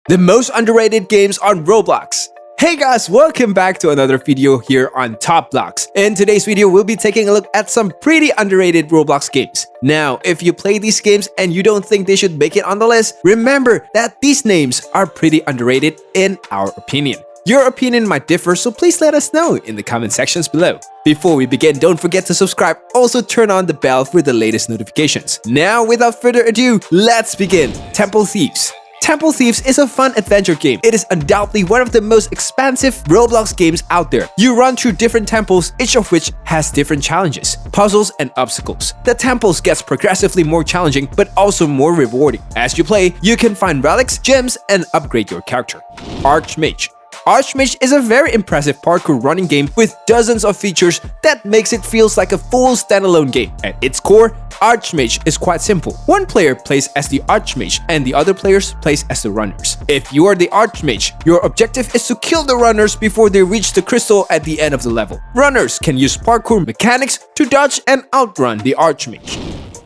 The most underrated games on Roblox. Hey guys, welcome back to another video here on Top BLOX. In today's video, we'll be taking a look at some pretty underrated Roblox games. Now, if you play these games and you don't think they should make it on the list, remember that these names are pretty underrated in our opinion. Your opinion might differ, so please let us know in the comment sections below. Before we begin, don't forget to subscribe. Also turn on the bell for the latest notifications. Now, without further ado, let's begin. Temple Thieves. Temple Thieves is a fun adventure game. It is undoubtedly one of the most expansive Roblox games out there. You run through different temples, each of which has different challenges, puzzles, and obstacles. The temples gets progressively more challenging, but also more rewarding. As you play, you can find relics, gems, and upgrade your character. Archmage. Archmage is a very impressive parkour running game with dozens of features that makes it feels like a full standalone game. At its core, Archmage is quite simple. One player plays as the Archmage and the other players plays as the runners. If you are the Archmage, your objective is to kill the runners before they reach the crystal at the end of the level. Runners can use parkour mechanics to dodge and outrun the Archmage.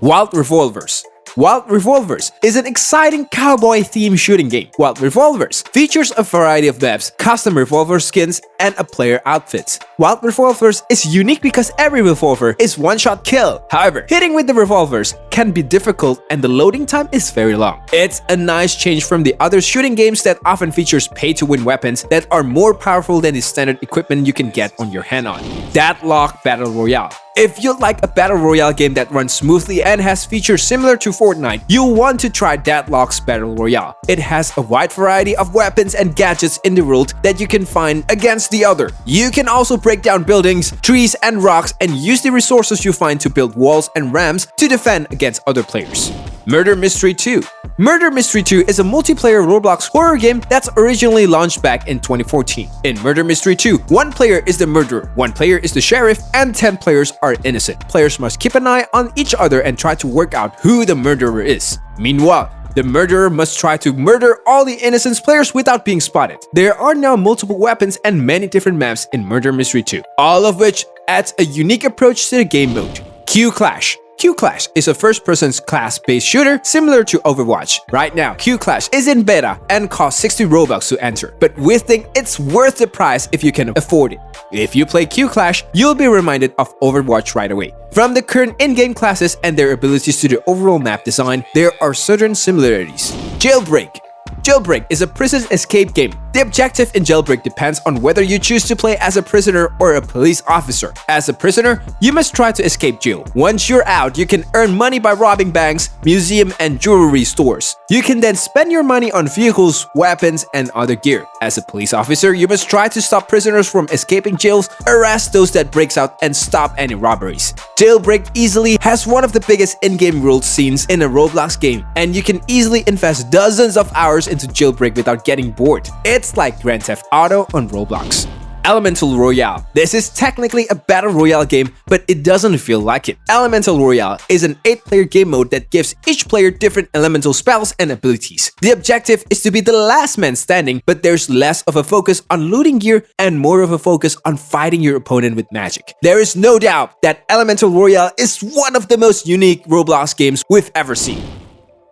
Wild Revolvers. Wild Revolvers is an exciting cowboy-themed shooting game. Wild Revolvers features a variety of maps, custom revolver skins, and a player outfits. Wild Revolvers is unique because every revolver is one-shot kill. However, hitting with the revolvers can be difficult and the loading time is very long. It's a nice change from the other shooting games that often features pay-to-win weapons that are more powerful than the standard equipment you can get on your hand-on. Deadlock Battle Royale. If you like a battle royale game that runs smoothly and has features similar to Fortnite, you'll want to try Deadlock's Battle Royale. It has a wide variety of weapons and gadgets in the world that you can find against the other. You can also break down buildings, trees, and rocks and use the resources you find to build walls and ramps to defend against other players. Murder Mystery 2. Murder Mystery 2 is a multiplayer Roblox horror game that's originally launched back in 2014. In Murder Mystery 2, one player is the murderer, one player is the sheriff, and 10 players are innocent. Players must keep an eye on each other and try to work out who the murderer is. Meanwhile, the murderer must try to murder all the innocent players without being spotted. There are now multiple weapons and many different maps in Murder Mystery 2, all of which adds a unique approach to the game mode. Q-Clash. Q-Clash is a first-person class-based shooter similar to Overwatch. Right now, Q-Clash is in beta and costs 60 Robux to enter, but we think it's worth the price if you can afford it. If you play Q-Clash, you'll be reminded of Overwatch right away. From the current in-game classes and their abilities to the overall map design, there are certain similarities. Jailbreak. Jailbreak is a prison escape game. The objective in Jailbreak depends on whether you choose to play as a prisoner or a police officer. As a prisoner, you must try to escape jail. Once you're out, you can earn money by robbing banks, museum, and jewelry stores. You can then spend your money on vehicles, weapons, and other gear. As a police officer, you must try to stop prisoners from escaping jails, arrest those that breaks out, and stop any robberies. Jailbreak easily has one of the biggest in-game world scenes in a Roblox game, and you can easily invest dozens of hours into Jailbreak without getting bored. It's like Grand Theft Auto on Roblox. Elemental Royale. This is technically a battle royale game, but it doesn't feel like it. Elemental Royale is an 8-player game mode that gives each player different elemental spells and abilities. The objective is to be the last man standing, but there's less of a focus on looting gear and more of a focus on fighting your opponent with magic. There is no doubt that Elemental Royale is one of the most unique Roblox games we've ever seen.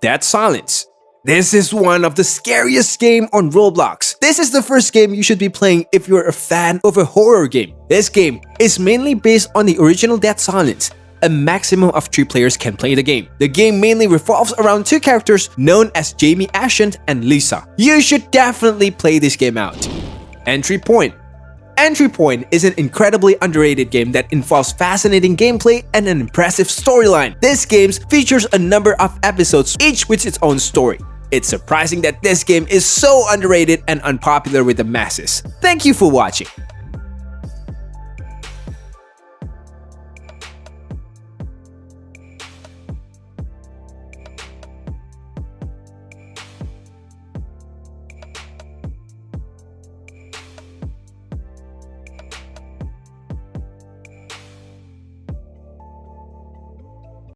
Dead Silence. This is one of the scariest games on Roblox. This is the first game you should be playing if you're a fan of a horror game. This game is mainly based on the original Dead Silence. A maximum of 3 players can play the game. The game mainly revolves around 2 characters known as Jamie Ashton and Lisa. You should definitely play this game out. Entry Point. Entry Point is an incredibly underrated game that involves fascinating gameplay and an impressive storyline. This game features a number of episodes, each with its own story. It's surprising that this game is so underrated and unpopular with the masses. Thank you for watching.